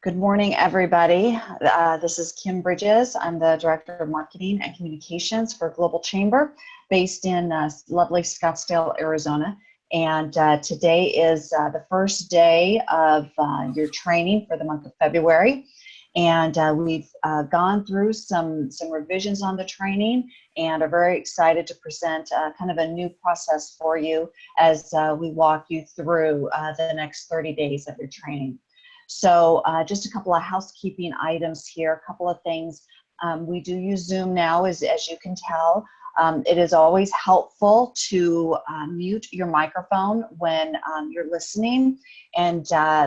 Good morning, everybody. This is Kim Bridges. I'm the Director of Marketing and Communications for Global Chamber based in lovely Scottsdale, Arizona. And today is the first day of your training for the month of February. And we've gone through some revisions on the training and are very excited to present kind of a new process for you as we walk you through the next 30 days of your training. So just a couple of housekeeping items here, a couple of things. We do use Zoom now, as you can tell. It is always helpful to mute your microphone when you're listening. And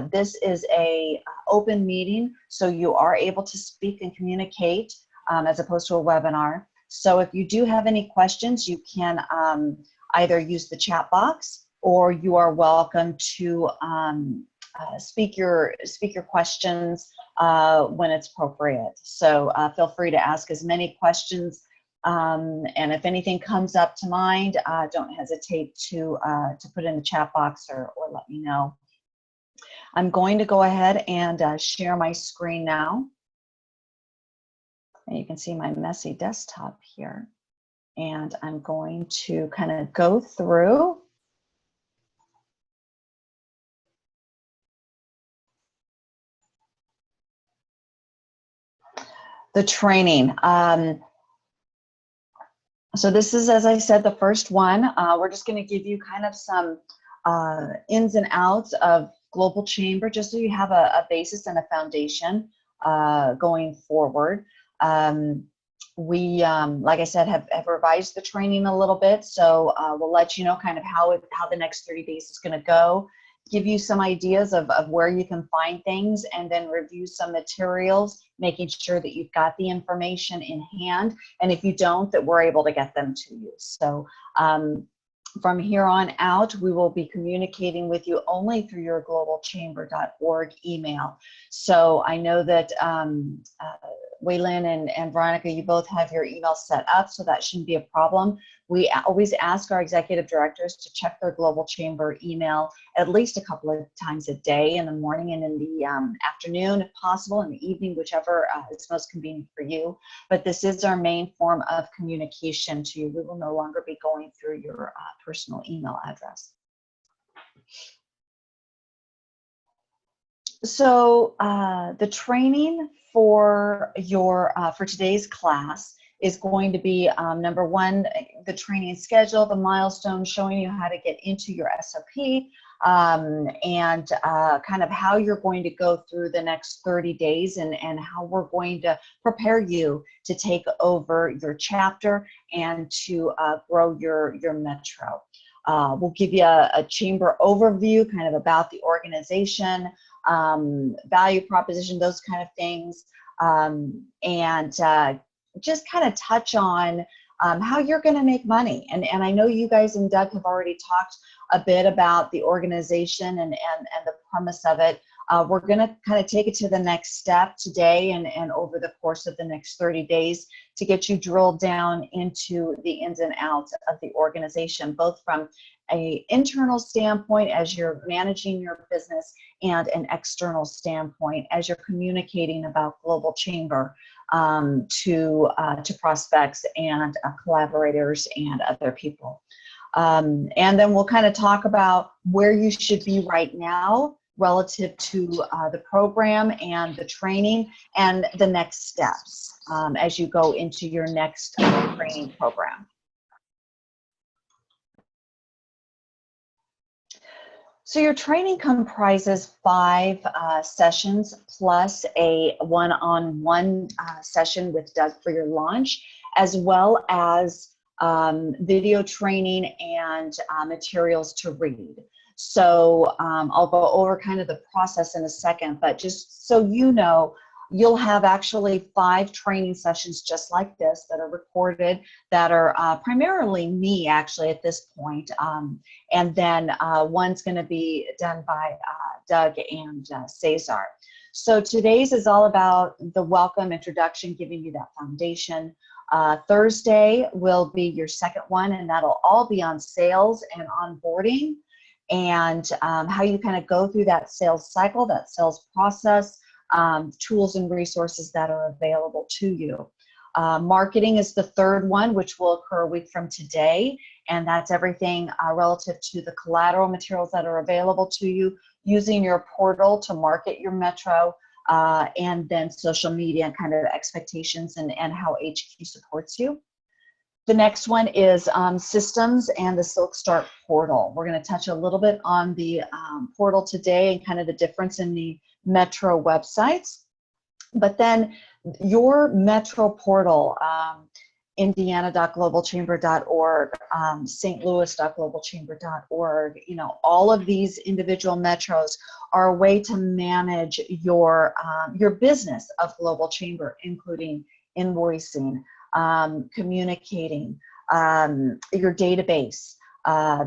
this is a open meeting, so you are able to speak and communicate as opposed to a webinar. So if you do have any questions, you can either use the chat box, or you are welcome to speak your questions when it's appropriate. So feel free to ask as many questions, and if anything comes up to mind, don't hesitate to put in the chat box or let me know. I'm going to go ahead and share my screen now, and you can see my messy desktop here, and I'm going to kind of go through the training. So this is, as I said, the first one. We're just going to give you kind of some ins and outs of Global Chamber, just so you have a basis and a foundation going forward. We, like I said, have revised the training a little bit, so we'll let you know kind of how the next 30 days is going to go. Give you some ideas of where you can find things, and then review some materials, making sure that you've got the information in hand, and if you don't, that we're able to get them to you. So from here on out, we will be communicating with you only through your globalchamber.org email. So I know that Waylon and Veronica, you both have your email set up, so that shouldn't be a problem. We always ask our executive directors to check their Global Chamber email at least a couple of times a day, in the morning and in the afternoon, if possible, in the evening, whichever is most convenient for you. But this is our main form of communication to you. We will no longer be going through your personal email address. So the training for your for today's class is going to be number one, the training schedule, the milestones, showing you how to get into your SOP, and kind of how you're going to go through the next 30 days and how we're going to prepare you to take over your chapter and to grow your metro. We'll give you a chamber overview kind of about the organization, value proposition, those kind of things, and just kind of touch on how you're going to make money. And I know you guys and Doug have already talked a bit about the organization and the premise of it. We're going to kind of take it to the next step today and over the course of the next 30 days to get you drilled down into the ins and outs of the organization, both from an internal standpoint as you're managing your business and an external standpoint as you're communicating about Global Chamber to prospects and collaborators and other people. And then we'll kind of talk about where you should be right now relative to the program and the training and the next steps as you go into your next training program. So your training comprises 5 sessions plus a one-on-one session with Doug for your launch, as well as video training and materials to read. So I'll go over kind of the process in a second, but just so you know, you'll have actually 5 training sessions just like this that are recorded, that are primarily me actually at this point, and then one's going to be done by Doug and Cesar. So today's is all about the welcome introduction, giving you that foundation. Thursday will be your second one, and that'll all be on sales and onboarding, and how you kind of go through that sales cycle, that sales process, tools and resources that are available to you. Marketing is the third one, which will occur a week from today, and that's everything relative to the collateral materials that are available to you, using your portal to market your Metro, and then social media kind of expectations and how HQ supports you. The next one is systems and the Silk Start portal. We're going to touch a little bit on the portal today and kind of the difference in the Metro websites. But then your Metro portal, indiana.globalchamber.org, stlouis.globalchamber.org, you know, all of these individual metros are a way to manage your business of Global Chamber, including invoicing, communicating, your database,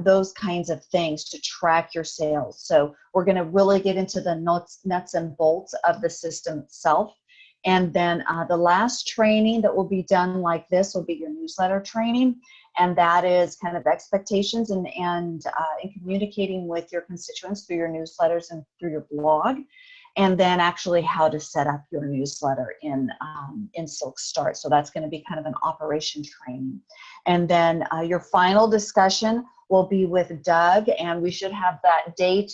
those kinds of things to track your sales. So we're going to really get into the nuts and bolts of the system itself. And then the last training that will be done like this will be your newsletter training. And that is kind of expectations and in communicating with your constituents through your newsletters and through your blog. And then actually how to set up your newsletter in Silk Start. So that's going to be kind of an operation training. And then your final discussion will be with Doug, and we should have that date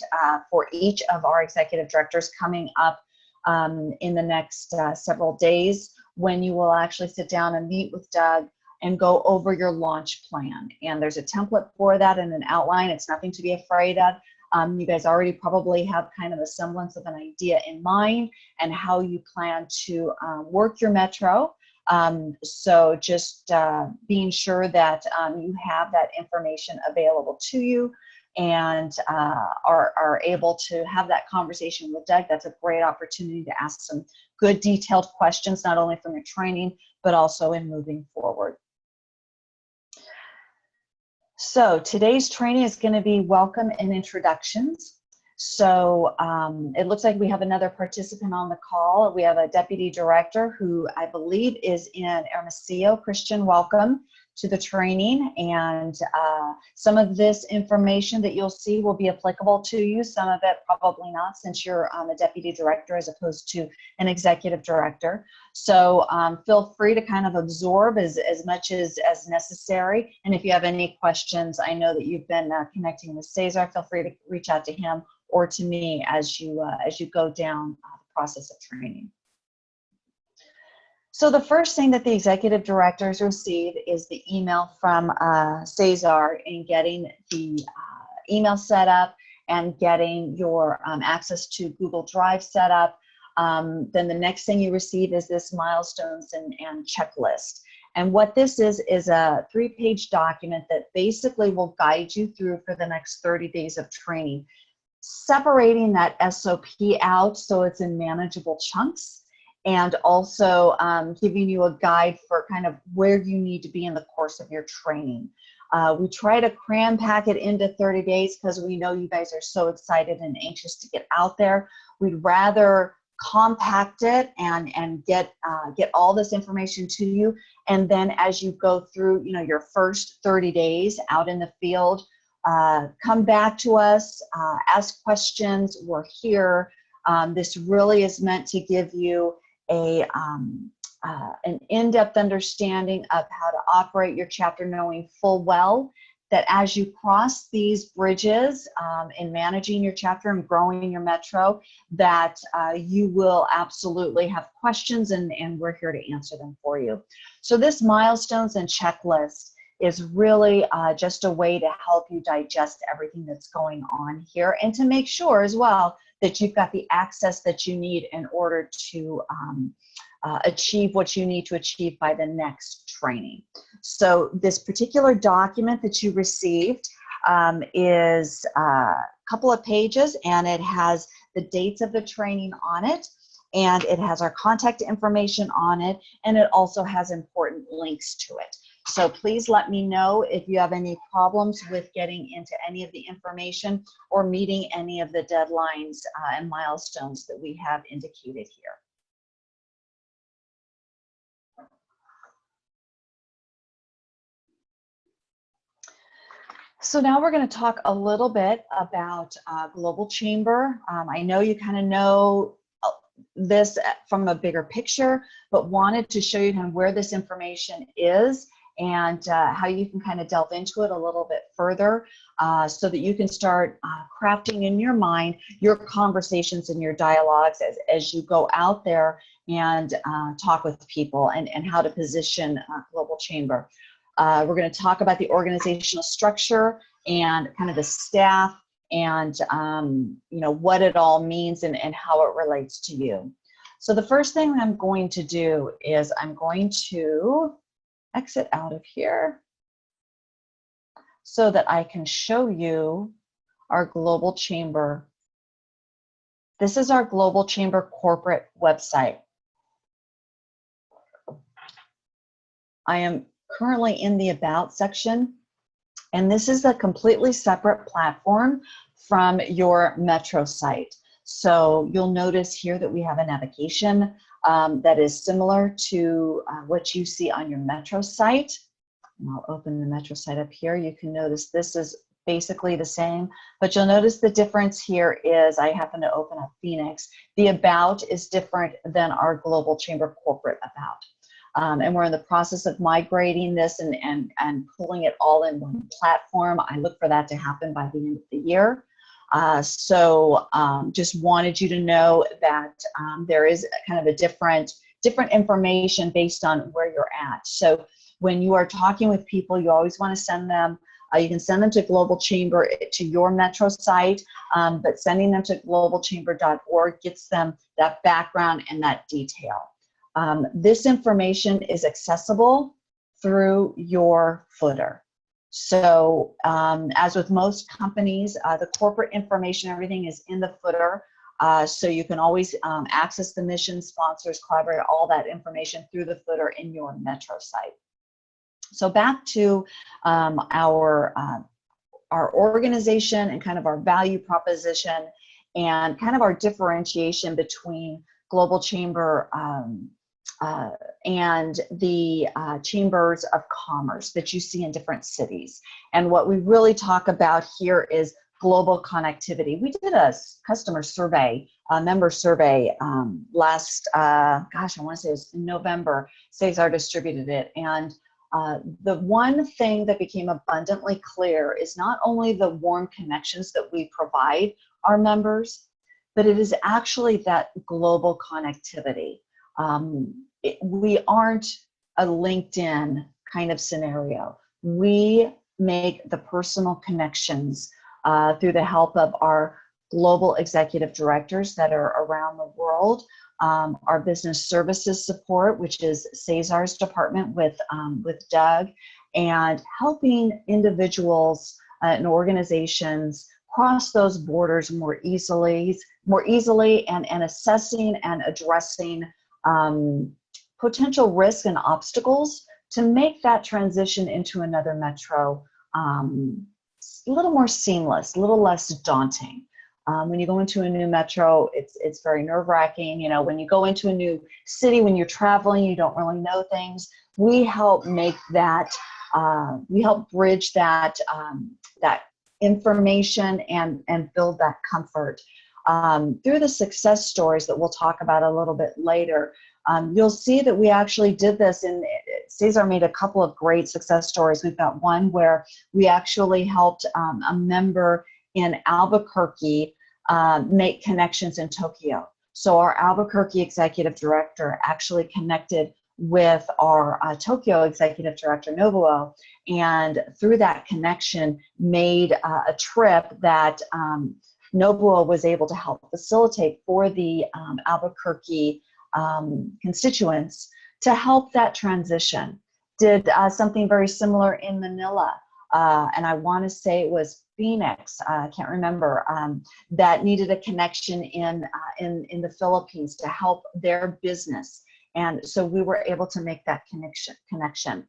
for each of our executive directors coming up in the next several days, when you will actually sit down and meet with Doug and go over your launch plan. And there's a template for that and an outline. It's nothing to be afraid of. You guys already probably have kind of a semblance of an idea in mind and how you plan to work your Metro. So just being sure that you have that information available to you and are able to have that conversation with Doug. That's a great opportunity to ask some good detailed questions, not only from your training, but also in moving forward. So today's training is going to be welcome and introductions. So it looks like we have another participant on the call. We have a deputy director who I believe is in Hermosillo. Christian, welcome to the training. And some of this information that you'll see will be applicable to you. Some of it probably not, since you're a deputy director as opposed to an executive director. So feel free to kind of absorb as much as necessary. And if you have any questions, I know that you've been connecting with Cesar. Feel free to reach out to him or to me as you go down the process of training. So the first thing that the executive directors receive is the email from Cesar in getting the email set up and getting your access to Google Drive set up. Then the next thing you receive is this milestones and checklist. And what this is a 3-page document that basically will guide you through for the next 30 days of training, separating that SOP out so it's in manageable chunks, and also giving you a guide for kind of where you need to be in the course of your training. We try to cram pack it into 30 days because we know you guys are so excited and anxious to get out there. We'd rather compact it and get all this information to you. And then as you go through, you know, your first 30 days out in the field, come back to us, ask questions. We're here. This really is meant to give you an in-depth understanding of how to operate your chapter, knowing full well that as you cross these bridges in managing your chapter and growing your Metro, that you will absolutely have questions, and we're here to answer them for you. So this milestones and checklist is really just a way to help you digest everything that's going on here, and to make sure as well that you've got the access that you need in order to achieve what you need to achieve by the next training. So this particular document that you received is a couple of pages, and it has the dates of the training on it, and it has our contact information on it, and it also has important links to it. So please let me know if you have any problems with getting into any of the information or meeting any of the deadlines and milestones that we have indicated here. So now we're going to talk a little bit about Global Chamber. I know you kind of know this from a bigger picture, but wanted to show you kind of where this information is and how you can kind of delve into it a little bit further so that you can start crafting in your mind your conversations and your dialogues as you go out there and talk with people and how to position Global Chamber. We're going to talk about the organizational structure and kind of the staff and you know, what it all means and how it relates to you. So the first thing I'm going to do is I'm going to exit out of here so that I can show you our Global Chamber. This is our Global Chamber corporate website. I am currently in the About section, and this is a completely separate platform from your Metro site. So you'll notice here that we have a navigation that is similar to what you see on your Metro site. And I'll open the Metro site up here. You can notice this is basically the same, but you'll notice the difference here is I happen to open up Phoenix. The About is different than our Global Chamber corporate About. And we're in the process of migrating this and pulling it all in one platform. I look for that to happen by the end of the year. So just wanted you to know that there is kind of a different information based on where you're at. So when you are talking with people, you always want to send them, you can send them to Global Chamber to your Metro site, but sending them to globalchamber.org gets them that background and that detail. This information is accessible through your footer. So as with most companies, the corporate information, everything is in the footer. So you can always access the mission, sponsors, collaborate, all that information through the footer in your Metro site. So back to our organization and kind of our value proposition and kind of our differentiation between Global Chamber and the chambers of commerce that you see in different cities. And what we really talk about here is global connectivity. We did a customer survey, a member survey last, gosh, I want to say it was in November. Cesar distributed it. And the one thing that became abundantly clear is not only the warm connections that we provide our members, but it is actually that global connectivity. We aren't a LinkedIn kind of scenario. We make the personal connections through the help of our global executive directors that are around the world, our business services support, which is Cesar's department with Doug, and helping individuals and organizations cross those borders more easily and assessing and addressing potential risks and obstacles to make that transition into another metro a little more seamless, a little less daunting. When you go into a new metro, it's very nerve-wracking. You know, when you go into a new city, when you're traveling, you don't really know things. We help make that, we help bridge that, that information and build that comfort. Through the success stories that we'll talk about a little bit later, you'll see that we actually did this, and Cesar made a couple of great success stories. We've got one where we actually helped a member in Albuquerque make connections in Tokyo. So our Albuquerque executive director actually connected with our Tokyo executive director, Nobuo, and through that connection made a trip that Nobuo was able to help facilitate for the Albuquerque constituents to help that transition. Did something very similar in Manila, and I want to say it was Phoenix, I can't remember, that needed a connection in the Philippines to help their business. And so we were able to make that connection.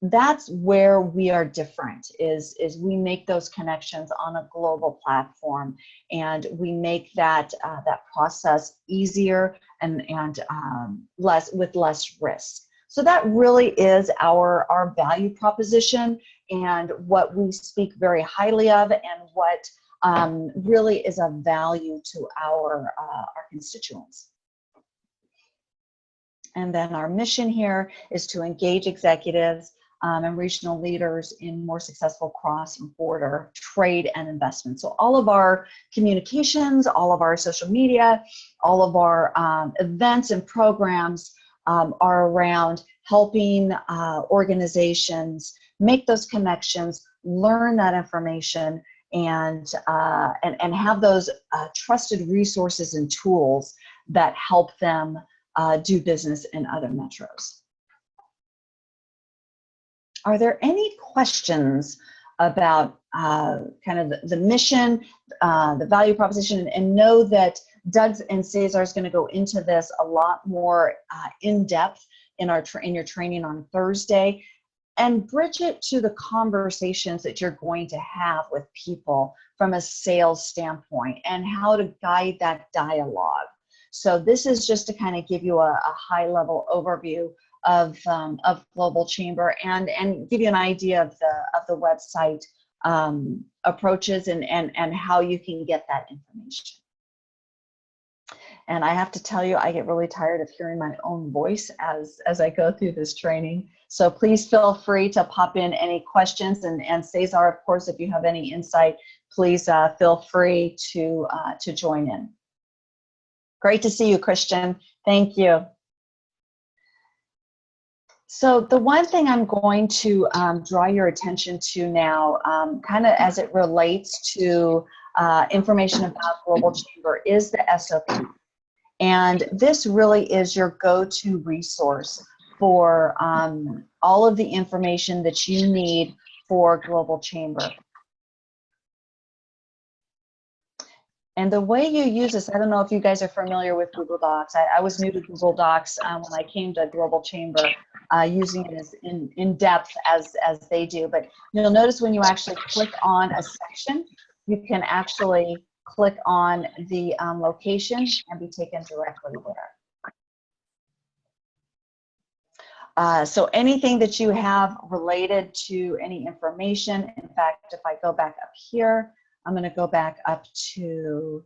That's where we are different, is we make those connections on a global platform, and we make that that process easier and with less risk. So that really is our value proposition and what we speak very highly of, and what really is of value to our constituents. And then our mission here is to engage executives and regional leaders in more successful cross-border trade and investment. So all of our communications, all of our social media, all of our events and programs are around helping organizations make those connections, learn that information, and have those trusted resources and tools that help them do business in other metros. Are there any questions about kind of the mission, the value proposition, and know that Doug and Cesar is going to go into this a lot more in depth in your training on Thursday, and bridge it to the conversations that you're going to have with people from a sales standpoint and how to guide that dialogue. So this is just to kind of give you a high-level overview of Global Chamber and give you an idea of the website approaches and how you can get that information. And I have to tell you, I get really tired of hearing my own voice as I go through this training. So please feel free to pop in any questions, and Cesar, of course, if you have any insight, please feel free to join in. Great to see you, Christian. Thank you. So the one thing I'm going to draw your attention to now, kind of as it relates to information about Global Chamber, is the SOP. And this really is your go-to resource for all of the information that you need for Global Chamber. And the way you use this, I don't know if you guys are familiar with Google Docs. I was new to Google Docs when I came to Global Chamber, using it as in depth as they do. But you'll notice when you actually click on a section, you can actually click on the location and be taken directly there. So anything that you have related to any information, in fact, if I go back up here, I'm going to go back up to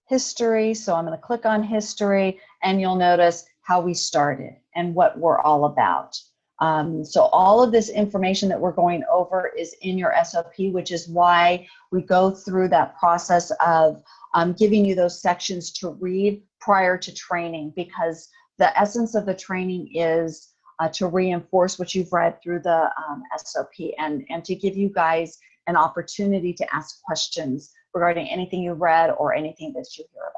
history. So I'm going to click on history, and you'll notice how we started and what we're all about. So all of this information that we're going over is in your SOP, which is why we go through that process of giving you those sections to read prior to training, because the essence of the training is to reinforce what you've read through the SOP and to give you guys an opportunity to ask questions regarding anything you read or anything that you hear about.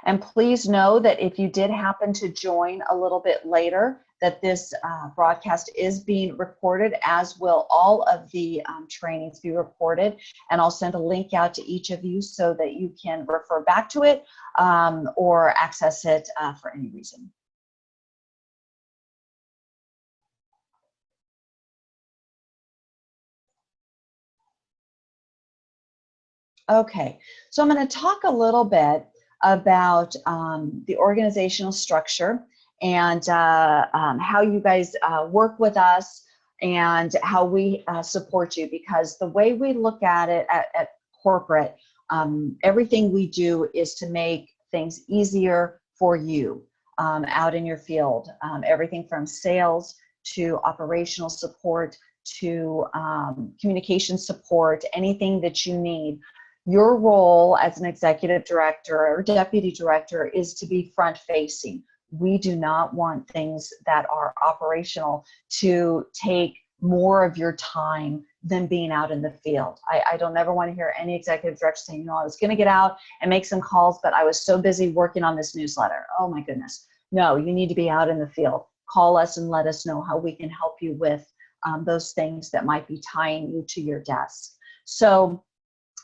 And please know that if you did happen to join a little bit later, that this broadcast is being recorded, as will all of the trainings be recorded. And I'll send a link out to each of you so that you can refer back to it or access it for any reason. Okay, so I'm going to talk a little bit about the organizational structure and how you guys work with us and how we support you, because the way we look at it at corporate, everything we do is to make things easier for you out in your field. Everything from sales to operational support to communication support, anything that you need. Your role as an executive director or deputy director is to be front-facing. We do not want things that are operational to take more of your time than being out in the field. I don't ever want to hear any executive director saying, you know, I was going to get out and make some calls, but I was so busy working on this newsletter. Oh my goodness. No, you need to be out in the field. Call us and let us know how we can help you with those things that might be tying you to your desk. So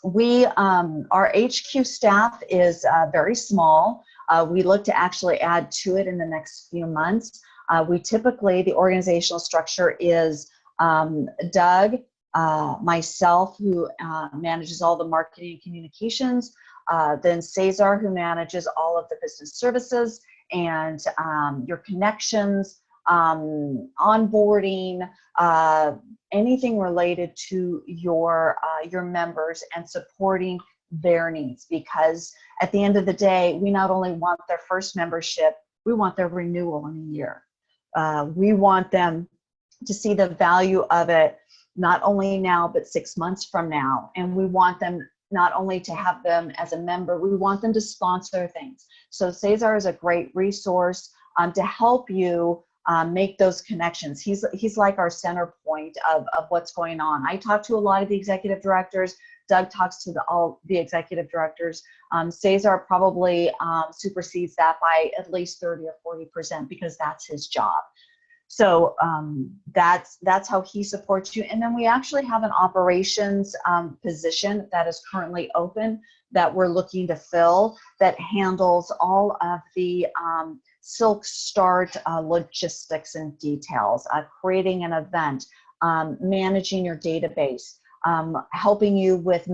we, our HQ staff is very small. We look to actually add to it in the next few months. We typically, the organizational structure is Doug, myself, who manages all the marketing and communications, then Cesar, who manages all of the business services and your connections, onboarding, anything related to your members and supporting their needs, because at the end of the day, we not only want their first membership, we want their renewal in a year. We want them to see the value of it, not only now, but 6 months from now. And we want them not only to have them as a member, we want them to sponsor things. So Cesar is a great resource to help you make those connections. He's like our center point of what's going on. I talk to a lot of the executive directors. Doug talks to all the executive directors. Cesar probably supersedes that by at least 30 or 40% because that's his job. So that's how he supports you. And then we actually have an operations position that is currently open that we're looking to fill, that handles all of the Silk Start logistics and details, creating an event, managing your database, helping you with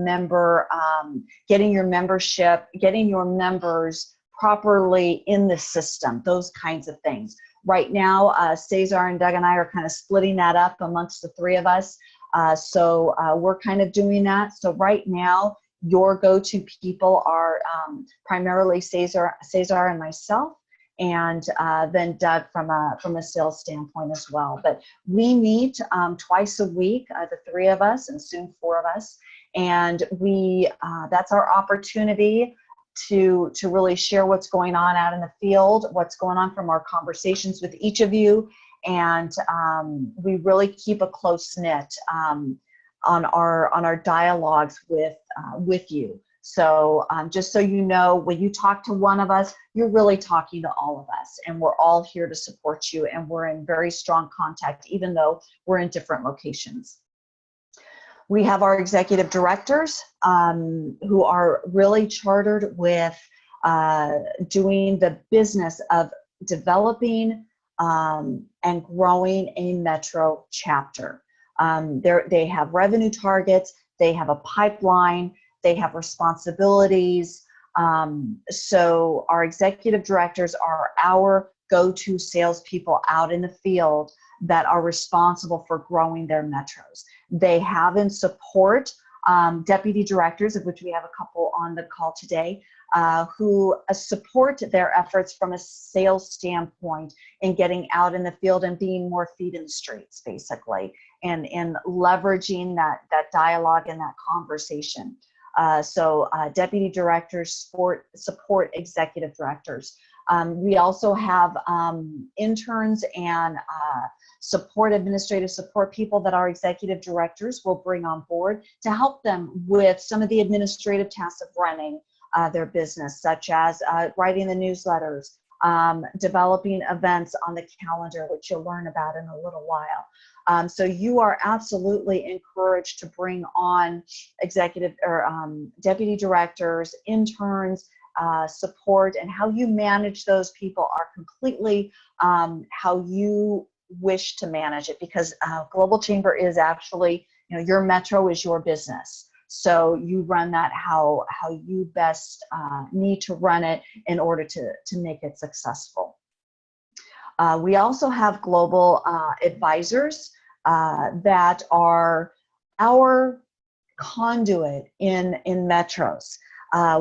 getting your membership, getting your members properly in the system, those kinds of things. Right now, Cesar and Doug and I are kind of splitting that up amongst the three of us. So we're kind of doing that. So right now, your go-to people are primarily Cesar and myself, and then Doug from a sales standpoint as well. But we meet twice a week, the three of us, and soon 4 of us, and that's our opportunity to really share what's going on out in the field, what's going on from our conversations with each of you, and we really keep a close knit on our dialogues with you. So just so you know, when you talk to one of us, you're really talking to all of us, and we're all here to support you, and we're in very strong contact, even though we're in different locations. We have our executive directors who are really chartered with doing the business of developing and growing a Metro chapter. They have revenue targets, they have a pipeline, they have responsibilities. So our executive directors are our go-to salespeople out in the field that are responsible for growing their metros. They have in support deputy directors, of which we have a couple on the call today, who support their efforts from a sales standpoint in getting out in the field and being more feet in the streets, basically, and leveraging that dialogue and that conversation. So deputy directors support executive directors. We also have interns and administrative support people that our executive directors will bring on board to help them with some of the administrative tasks of running their business, such as writing the newsletters, developing events on the calendar, which you'll learn about in a little while. So you are absolutely encouraged to bring on executive or deputy directors, interns, support, and how you manage those people are completely how you wish to manage it, because Global Chamber is actually, your metro is your business. So you run that how you best need to run it in order to make it successful. We also have global advisors that are our conduit in metros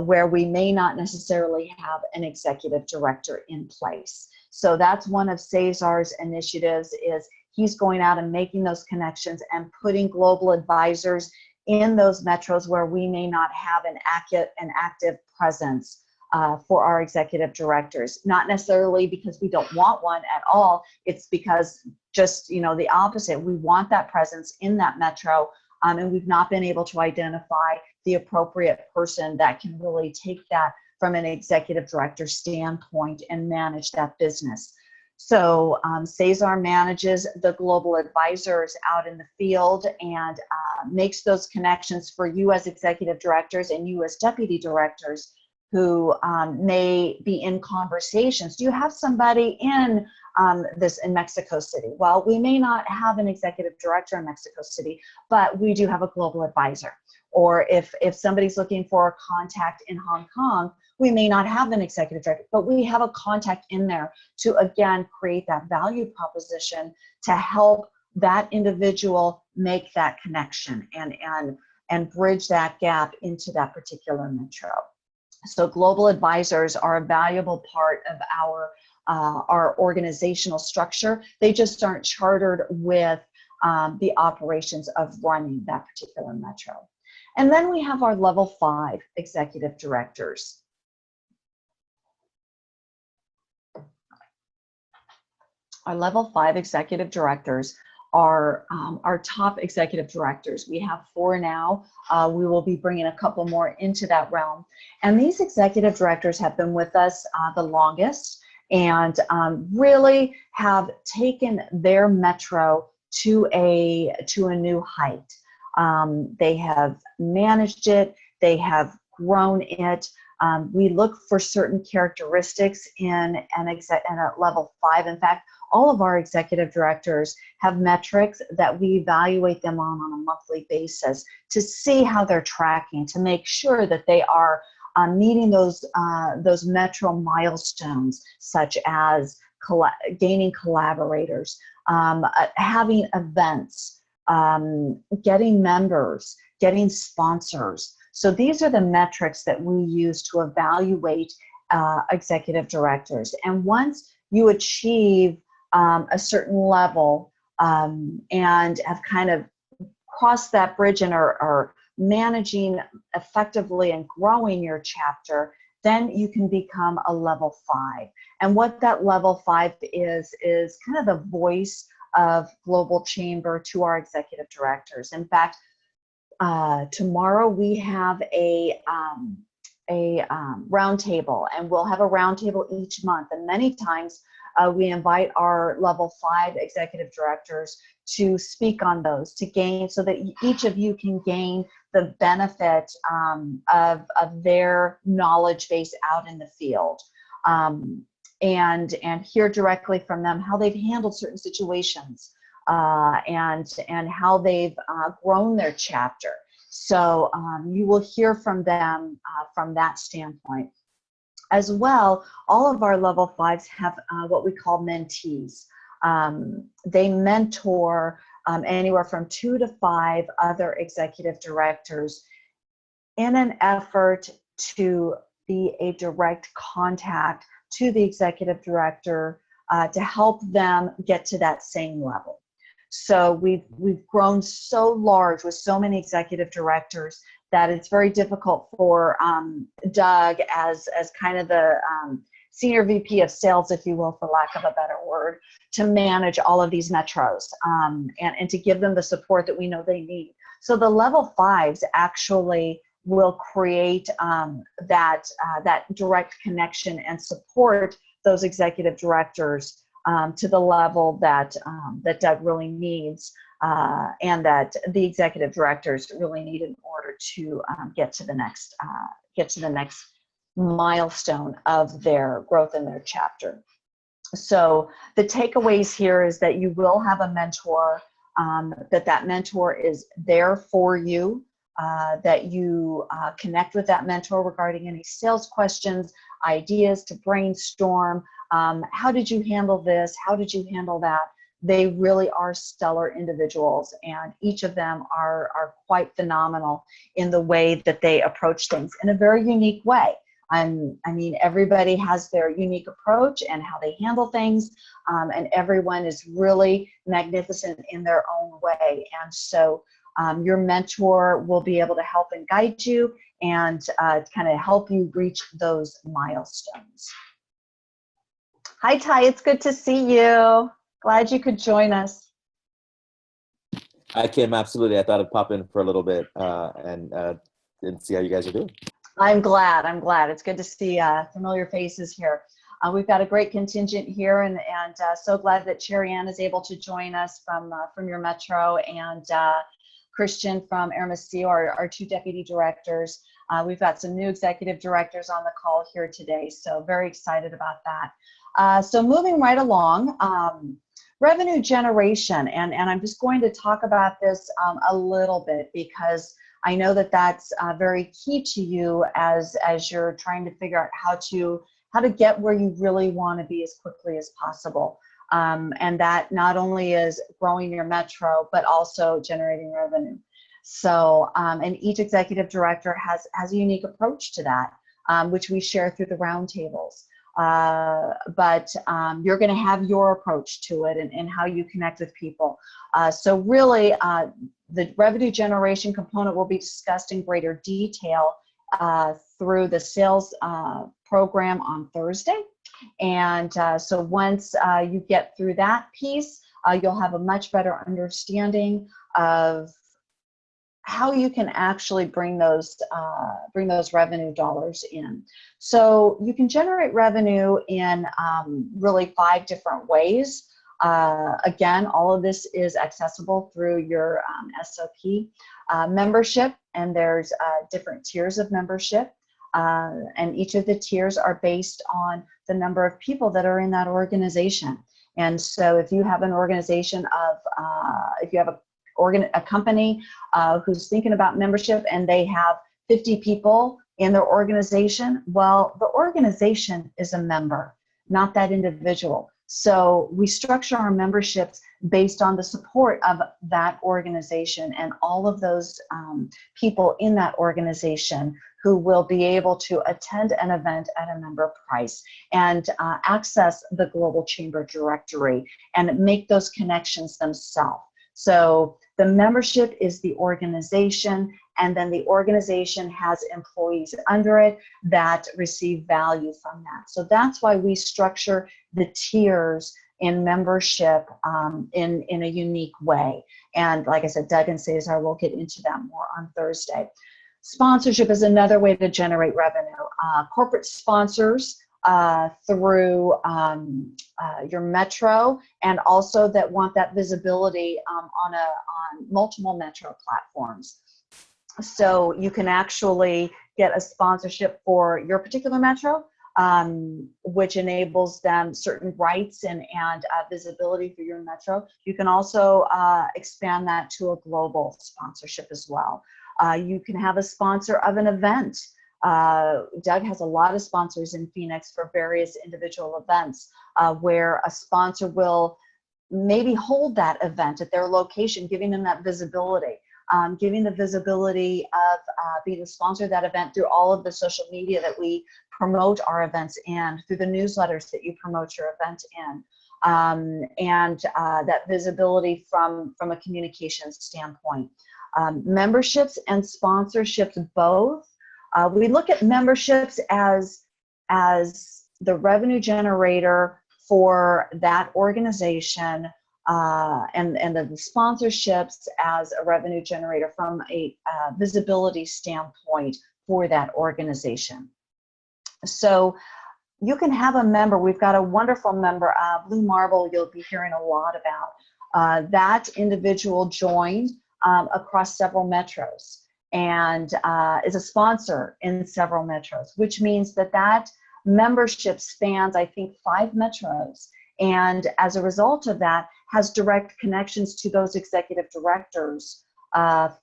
where we may not necessarily have an executive director in place. So that's one of Cesar's initiatives, is he's going out and making those connections and putting global advisors in those metros where we may not have an active presence for our executive directors. Not necessarily because we don't want one at all. It's because just, the opposite. We want that presence in that metro, and we've not been able to identify the appropriate person that can really take that from an executive director standpoint and manage that business. So Cesar manages the global advisors out in the field and makes those connections for you as executive directors and you as deputy directors who may be in conversations. Do you have somebody in Mexico City? Well, we may not have an executive director in Mexico City, but we do have a global advisor. or if somebody's looking for a contact in Hong Kong, we may not have an executive director, but we have a contact in there to, again, create that value proposition to help that individual make that connection and bridge that gap into that particular metro. So global advisors are a valuable part of our organizational structure. They just aren't chartered with the operations of running that particular metro. And then we have our level 5 executive directors. Our level 5 executive directors are our top executive directors. We have 4 now. We will be bringing a couple more into that realm. And these executive directors have been with us the longest and really have taken their metro to a new height. They have managed it. They have grown it. We look for certain characteristics in a level 5. In fact, all of our executive directors have metrics that we evaluate them on a monthly basis to see how they're tracking, to make sure that they are meeting those metro milestones, such as gaining collaborators, having events, getting members, getting sponsors. So these are the metrics that we use to evaluate executive directors. And once you achieve a certain level and have kind of crossed that bridge and are managing effectively and growing your chapter, then you can become a level 5. And what that level 5 is kind of the voice of Global Chamber to our executive directors. In fact, tomorrow we have a roundtable, and we'll have a roundtable each month. And many times we invite our level 5 executive directors to speak on those, to gain, so that each of you can gain the benefit of their knowledge base out in the field, and hear directly from them how they've handled certain situations and how they've grown their chapter. So you will hear from them from that standpoint. As well, all of our level 5s have what we call mentees. They mentor anywhere from 2 to 5 other executive directors in an effort to be a direct contact to the executive director to help them get to that same level. So we've grown so large with so many executive directors that it's very difficult for Doug as kind of the senior VP of sales, if you will, for lack of a better word, to manage all of these metros and to give them the support that we know they need. So the level 5s actually will create that direct connection and support those executive directors to the level that Doug really needs and that the executive directors really need in order to get to the next milestone of their growth in their chapter. So the takeaways here is that you will have a mentor, that mentor is there for you, that you connect with that mentor regarding any sales questions, ideas to brainstorm. How did you handle this? How did you handle that? They really are stellar individuals, and each of them are quite phenomenal in the way that they approach things in a very unique way. I mean, everybody has their unique approach and how they handle things, and everyone is really magnificent in their own way. And so your mentor will be able to help and guide you and kind of help you reach those milestones. Hi, Ty, it's good to see you. Glad you could join us. Hi, Kim, absolutely. I thought I'd pop in for a little bit and see how you guys are doing. I'm glad. It's good to see familiar faces here. We've got a great contingent here, and so glad that Cherry Ann is able to join us from your metro, and Christian from Hermosillo, our 2 deputy directors. We've got some new executive directors on the call here today, so very excited about that. So moving right along, revenue generation, and I'm just going to talk about this a little bit because I know that that's very key to you as you're trying to figure out how to get where you really want to be as quickly as possible. And that not only is growing your metro, but also generating revenue. So, and each executive director has a unique approach to that, which we share through the roundtables. But you're going to have your approach to it and how you connect with people. So really, the revenue generation component will be discussed in greater detail through the sales program on Thursday. And so once you get through that piece, you'll have a much better understanding of how you can actually bring those revenue dollars in. So you can generate revenue in really 5 different ways. Again, all of this is accessible through your SOP membership, and there's different tiers of membership. And each of the tiers are based on the number of people that are in that organization. And so if you have an organization of, if you have a company who's thinking about membership and they have 50 people in their organization, well, the organization is a member, not that individual. So we structure our memberships based on the support of that organization and all of those people in that organization who will be able to attend an event at a member price and access the Global Chamber Directory and make those connections themselves. So the membership is the organization, and then the organization has employees under it that receive value from that. So that's why we structure the tiers in membership in a unique way. And like I said, Doug and Cesar will get into that more on Thursday. Sponsorship is another way to generate revenue. Corporate sponsors through your metro, and also that want that visibility on multiple metro platforms. So you can actually get a sponsorship for your particular metro, which enables them certain rights and visibility for your metro. You can also expand that to a global sponsorship as well. You can have a sponsor of an event. Doug has a lot of sponsors in Phoenix for various individual events where a sponsor will maybe hold that event at their location, giving them that visibility, giving the visibility of being the sponsor of that event through all of the social media that we promote our events in, through the newsletters that you promote your event in, and that visibility from a communications standpoint. Memberships and sponsorships both. We look at memberships as the revenue generator for that organization, and the sponsorships as a revenue generator from a visibility standpoint for that organization. So you can have a member. We've got a wonderful member, Blue Marble, you'll be hearing a lot about. That individual joined across several metros and is a sponsor in several metros, which means that membership spans, I think, 5 metros. And as a result of that, has direct connections to those executive directors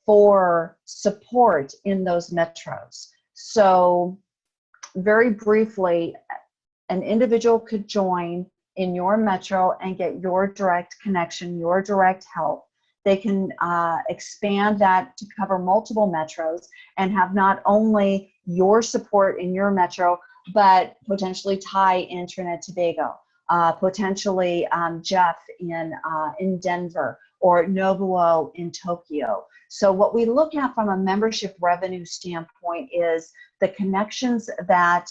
for support in those metros. So very briefly, an individual could join in your metro and get your direct connection, your direct help. They can expand that to cover multiple metros and have not only your support in your metro, but potentially Ty in Trinidad and Tobago, potentially Jeff in Denver, or Nobuo in Tokyo. So what we look at from a membership revenue standpoint is the connections that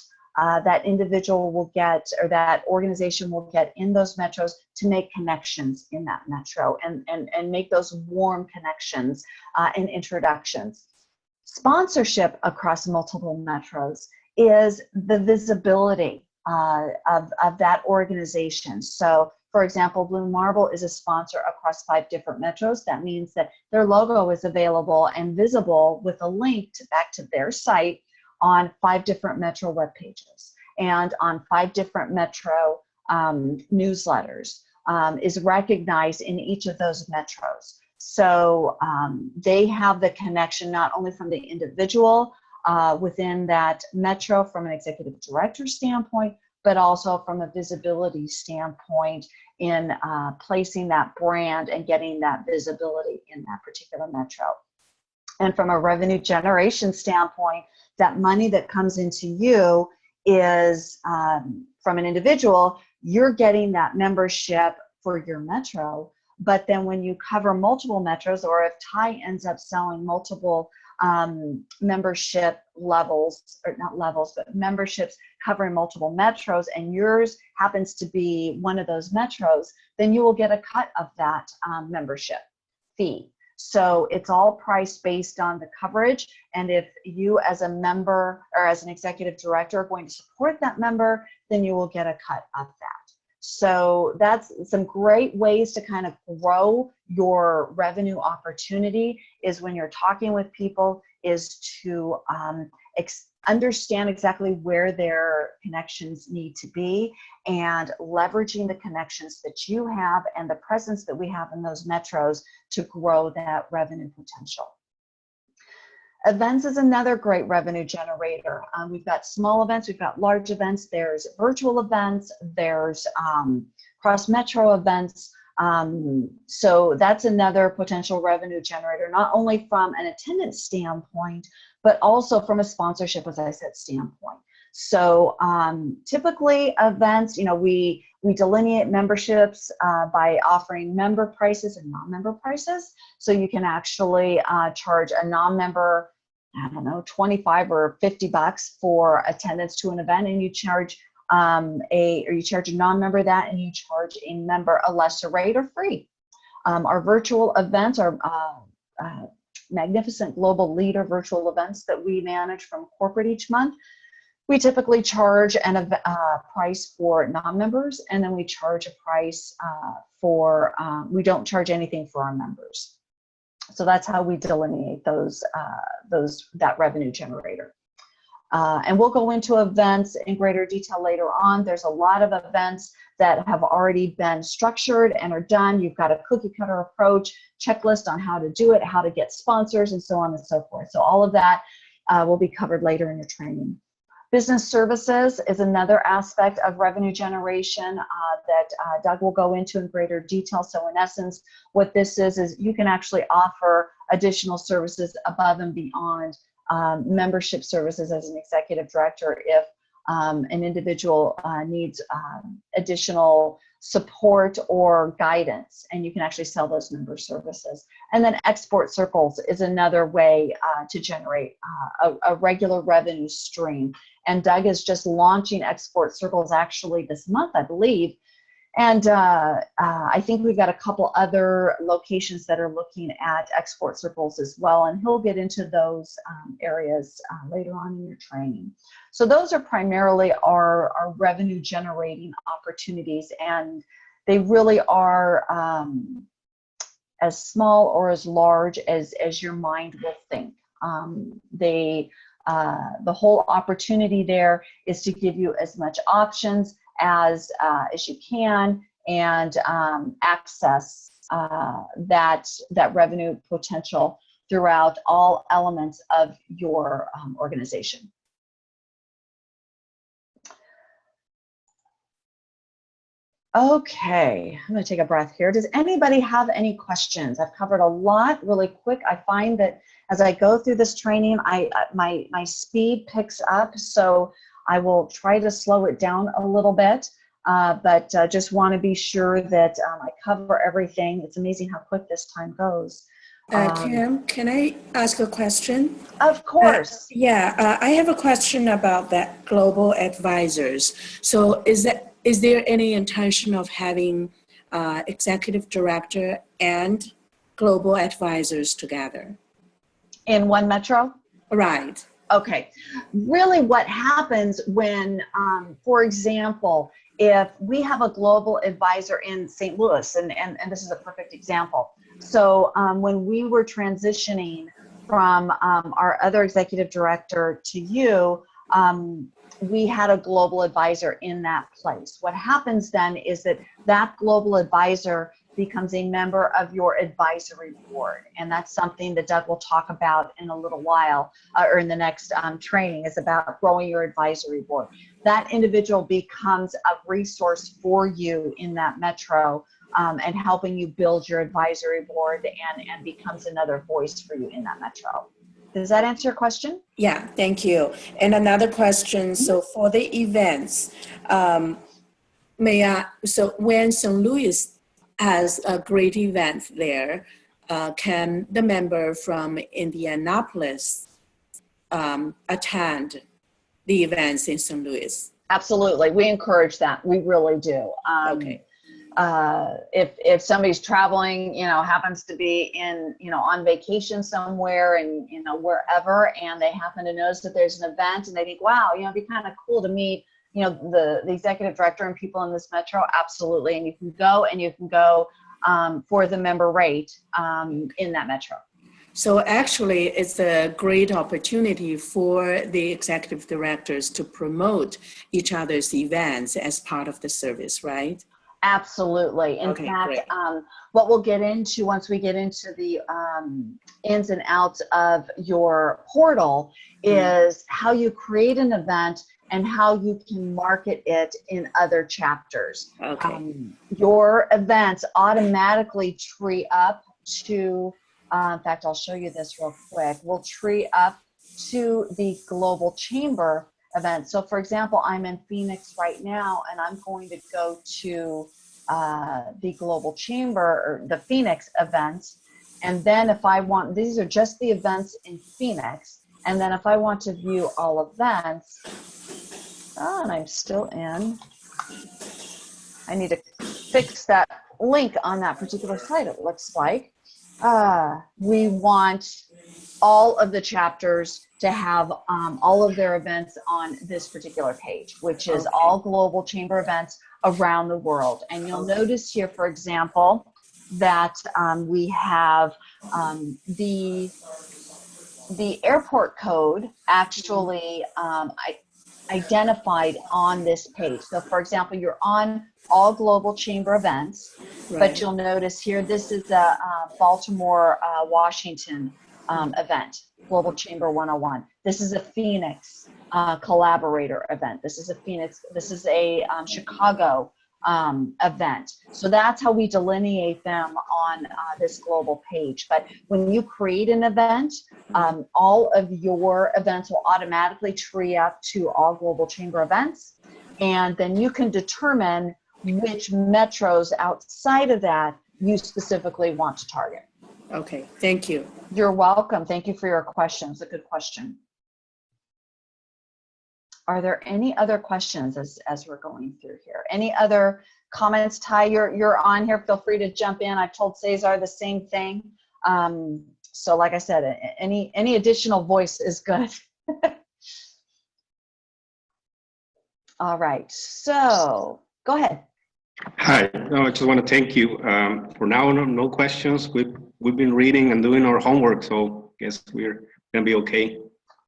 that individual will get, or that organization will get in those metros to make connections in that metro and make those warm connections and introductions. Sponsorship across multiple metros is the visibility of that organization. So for example, Blue Marble is a sponsor across 5 different metros. That means that their logo is available and visible with a link back to their site on 5 different metro web pages and on 5 different metro newsletters, is recognized in each of those metros. So they have the connection not only from the individual within that metro from an executive director standpoint, but also from a visibility standpoint in placing that brand and getting that visibility in that particular metro. And from a revenue generation standpoint, that money that comes into you is from an individual, you're getting that membership for your metro. But then when you cover multiple metros, or if Ty ends up selling multiple membership levels, or not levels, but memberships covering multiple metros, and yours happens to be one of those metros, then you will get a cut of that membership fee. So it's all priced based on the coverage. And if you as a member or as an executive director are going to support that member, then you will get a cut of that. So that's some great ways to kind of grow your revenue opportunity, is when you're talking with people, is to understand exactly where their connections need to be, and leveraging the connections that you have and the presence that we have in those metros to grow that revenue potential. Events is another great revenue generator. We've got small events, we've got large events, there's virtual events, there's cross-metro events. So that's another potential revenue generator, not only from an attendance standpoint, but also from a sponsorship, as I said, standpoint. So typically events, we delineate memberships by offering member prices and non-member prices. So you can actually charge a non-member, I don't know, 25 or 50 bucks for attendance to an event, and you charge you charge a non-member that, and you charge a member a lesser rate or free. Our virtual events are Magnificent Global Leader virtual events that we manage from corporate each month. We typically charge a price for non-members, and then we charge a price for, we don't charge anything for our members. So that's how we delineate that revenue generator. And we'll go into events in greater detail later on. There's a lot of events that have already been structured and are done. You've got a cookie cutter approach, checklist on how to do it, how to get sponsors, and so on and so forth. So all of that will be covered later in your training. Business services is another aspect of revenue generation that Doug will go into in greater detail. So in essence, what this is you can actually offer additional services above and beyond membership services as an executive director if an individual needs additional support or guidance, and you can actually sell those member services. And then export circles is another way to generate a regular revenue stream. And Doug is just launching export circles actually this month, I believe. And I think we've got a couple other locations that are looking at export circles as well, and he'll get into those areas later on in your training. So those are primarily our revenue generating opportunities, and they really are as small or as large as your mind will think. The whole opportunity there is to give you as much options as you can, and access that revenue potential throughout all elements of your organization. Okay, I'm going to take a breath here. Does anybody have any questions? I've covered a lot really quick. I find that as I go through this training, my speed picks up, so I will try to slow it down a little bit, but just want to be sure that I cover everything. It's amazing how quick this time goes. Kim, can I ask a question? Of course. I have a question about that global advisors. So is there any intention of having executive director and global advisors together? In one metro? Right. Okay. Really what happens when, for example, if we have a global advisor in St. Louis, and this is a perfect example. So when we were transitioning from our other executive director to you, we had a global advisor in that place. What happens then is that global advisor becomes a member of your advisory board. And that's something that Doug will talk about in a little while, or in the next training, is about growing your advisory board. That individual becomes a resource for you in that metro, and helping you build your advisory board, and becomes another voice for you in that metro. Does that answer your question? Yeah, thank you. And another question, so for the events, so when St. Louis has a great event there, can the member from Indianapolis attend the events in St. Louis? Absolutely. We encourage that. We really do. Okay. If somebody's traveling, happens to be in, on vacation somewhere, and, wherever, and they happen to notice that there's an event and they think, wow, it'd be kind of cool to meet, the executive director and people in this metro. Absolutely. And you can go for the member rate in that metro. So actually, it's a great opportunity for the executive directors to promote each other's events as part of the service, right? Absolutely. In fact, what we'll get into once we get into the ins and outs of your portal is how you create an event and how you can market it in other chapters. Okay. Your events automatically tree up to, in fact, I'll show you this real quick. We'll tree up to the Global Chamber event. So for example, I'm in Phoenix right now, and I'm going to go to the Global Chamber, or the Phoenix events. And then if I want, these are just the events in Phoenix. And then if I want to view all events, and I'm still in, I need to fix that link on that particular site, it looks like. We want all of the chapters to have all of their events on this particular page, which is all Global Chamber events around the world. And you'll notice here, for example, that we have the airport code actually identified on this page. So for example, you're on all Global Chamber events, but you'll notice here, this is a Baltimore, Washington event, Global Chamber 101. This is a Phoenix collaborator event. This is a Phoenix, this is a Chicago event. So that's how we delineate them on this global page. But when you create an event, all of your events will automatically tree up to all Global Chamber events. And then you can determine which metros outside of that you specifically want to target. Okay, thank you. You're welcome. Thank you for your questions. A good question. Are there any other questions as we're going through here? Any other comments? Ty, you're on here. Feel free to jump in. I've told Cesar the same thing. So like I said, any additional voice is good. All right, so go ahead. Hi, no, I just want to thank you. For now, no questions. We've been reading and doing our homework, so I guess we're gonna be okay.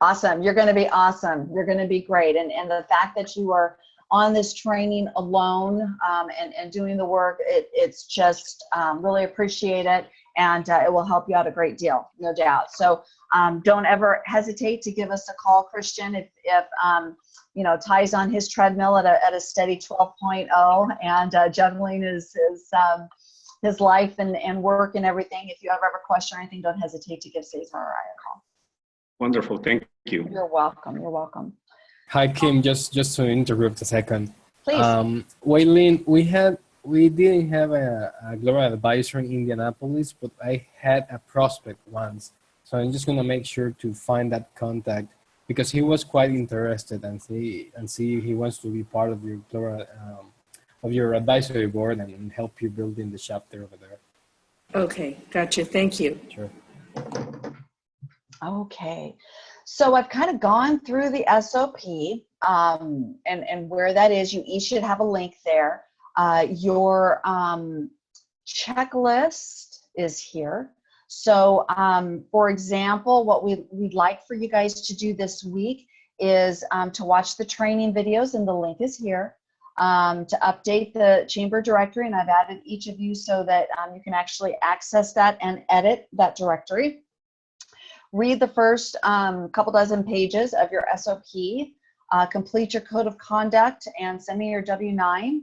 Awesome. You're going to be awesome. You're going to be great. And the fact that you are on this training alone and doing the work, it's just really appreciate it. And it will help you out a great deal, no doubt. So don't ever hesitate to give us a call, Christian, if Ty's on his treadmill at a steady 12.0 and juggling his life and work and everything. If you ever have a question or anything, don't hesitate to give Cesar or I a call. Wonderful, thank you. You're welcome. You're welcome. Hi, Kim. Just to interrupt a second. Please. Waylene, we didn't have a global advisor in Indianapolis, but I had a prospect once. So I'm just gonna make sure to find that contact because he was quite interested and see if he wants to be part of your global of your advisory board and help you build in the chapter over there. Okay, gotcha. Thank you. Sure. Okay, so I've kind of gone through the SOP and where that is. You each should have a link there. Your checklist is here. So for example, what we'd like for you guys to do this week is to watch the training videos, and the link is here. to update the chamber directory, and I've added each of you so that you can actually access that and edit that directory. Read the first couple dozen pages of your SOP, complete your code of conduct, and send me your W-9.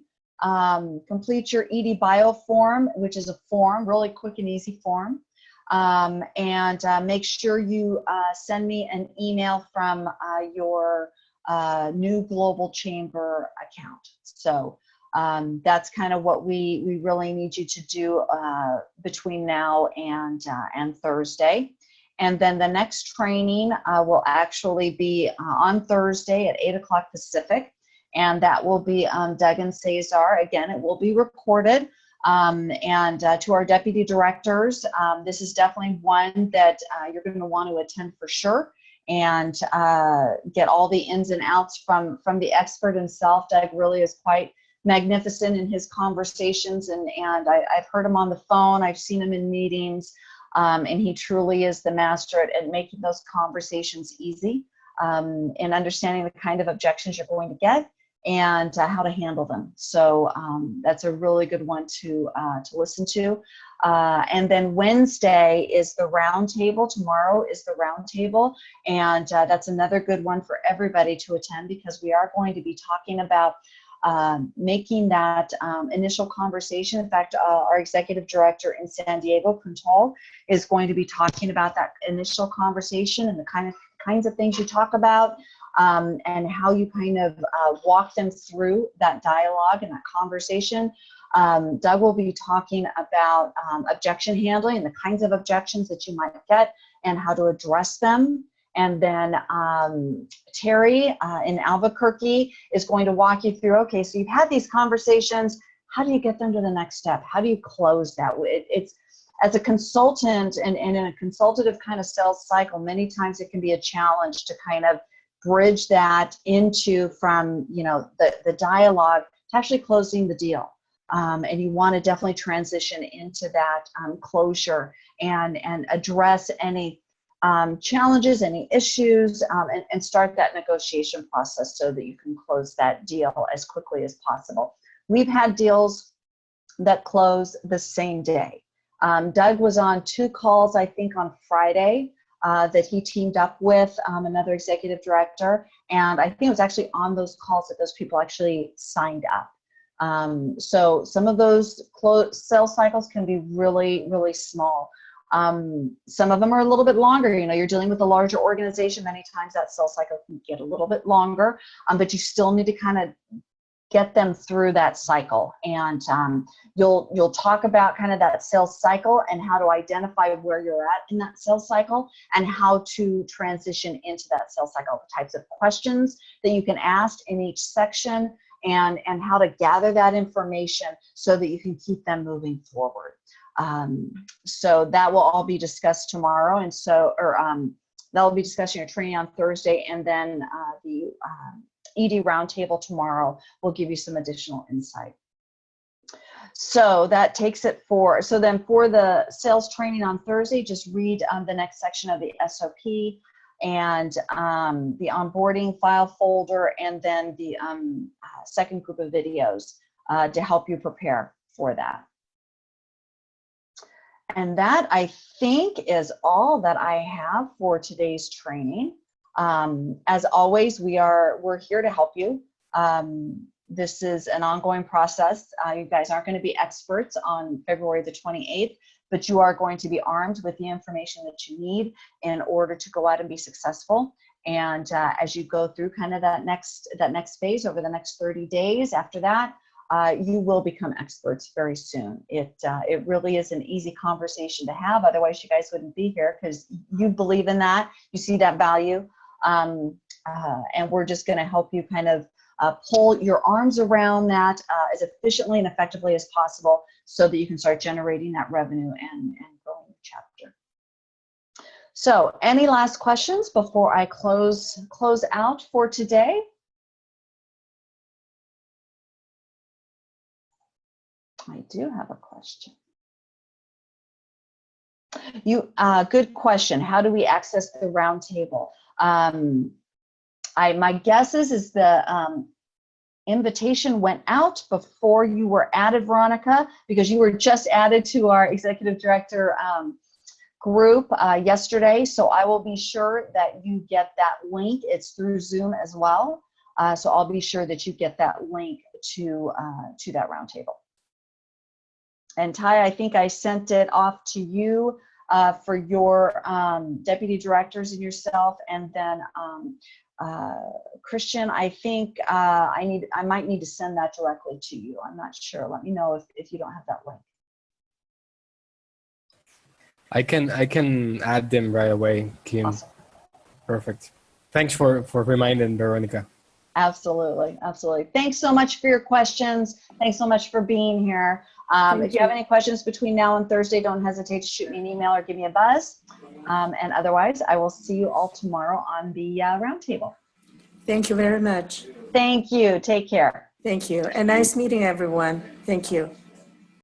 Complete your ED Bio form, which is a form, really quick and easy form. And make sure you send me an email from your new Global Chamber account. So that's kind of what we really need you to do between now and Thursday. And then the next training will actually be on Thursday at 8 o'clock Pacific. And that will be Doug and Cesar. Again, it will be recorded. And to our deputy directors, this is definitely one that you're going to want to attend for sure, and get all the ins and outs from the expert himself. Doug really is quite magnificent in his conversations, and I've heard him on the phone. I've seen him in meetings. And he truly is the master at making those conversations easy, and understanding the kind of objections you're going to get and how to handle them. So that's a really good one to listen to. And then Wednesday is the roundtable. Tomorrow is the roundtable, and that's another good one for everybody to attend, because we are going to be talking about making that initial conversation. In fact, our executive director in San Diego, Kuntal, is going to be talking about that initial conversation and the kinds of things you talk about, and how you kind of walk them through that dialogue and that conversation. Doug will be talking about objection handling and the kinds of objections that you might get and how to address them. And then Terry in Albuquerque is going to walk you through, okay, so you've had these conversations, how do you get them to the next step? How do you close that? It's as a consultant and in a consultative kind of sales cycle, many times it can be a challenge to kind of bridge that into from, you know, the dialogue to actually closing the deal. And you want to definitely transition into that closure and address any challenges, any issues, and start that negotiation process so that you can close that deal as quickly as possible. We've had deals that close the same day. Doug was on 2 calls, I think, on Friday that he teamed up with another executive director, and I think it was actually on those calls that those people actually signed up. So some of those sales cycles can be really, really small. Some of them are a little bit longer. You know, you're dealing with a larger organization. Many times that sales cycle can get a little bit longer, but you still need to kind of get them through that cycle. And you'll talk about kind of that sales cycle and how to identify where you're at in that sales cycle and how to transition into that sales cycle, the types of questions that you can ask in each section, and how to gather that information so that you can keep them moving forward. So that will all be discussed tomorrow, and so, that will be discussed in your training on Thursday, and then the ED roundtable tomorrow will give you some additional insight. So that takes it for, so then for the sales training on Thursday, just read the next section of the SOP and the onboarding file folder, and then the second group of videos to help you prepare for that. And that, I think, is all that I have for today's training. As always, we're here to help you. This is an ongoing process. You guys aren't going to be experts on February the 28th, but you are going to be armed with the information that you need in order to go out and be successful. And as you go through kind of that next phase over the next 30 days after that, you will become experts very soon. It really is an easy conversation to have. Otherwise, you guys wouldn't be here, because you believe in that. You see that value. And we're just going to help you kind of pull your arms around that as efficiently and effectively as possible so that you can start generating that revenue and growing your chapter. So any last questions before I close out for today? I do have a question. Good question. How do we access the roundtable? My guess is the invitation went out before you were added, Veronica, because you were just added to our executive director group yesterday. So I will be sure that you get that link. It's through Zoom as well. So I'll be sure that you get that link to that roundtable. And Ty, I think I sent it off to you for your deputy directors and yourself, and then Christian, I think I might need to send that directly to you. I'm not sure. Let me know if you don't have that link. I can add them right away, Kim. Awesome. Perfect. Thanks for reminding, Veronica. Absolutely, absolutely. Thanks so much for your questions. Thanks so much for being here. If you have any questions between now and Thursday, don't hesitate to shoot me an email or give me a buzz. And otherwise, I will see you all tomorrow on the roundtable. Thank you very much. Thank you. Take care. Thank you. And nice meeting everyone. Thank you.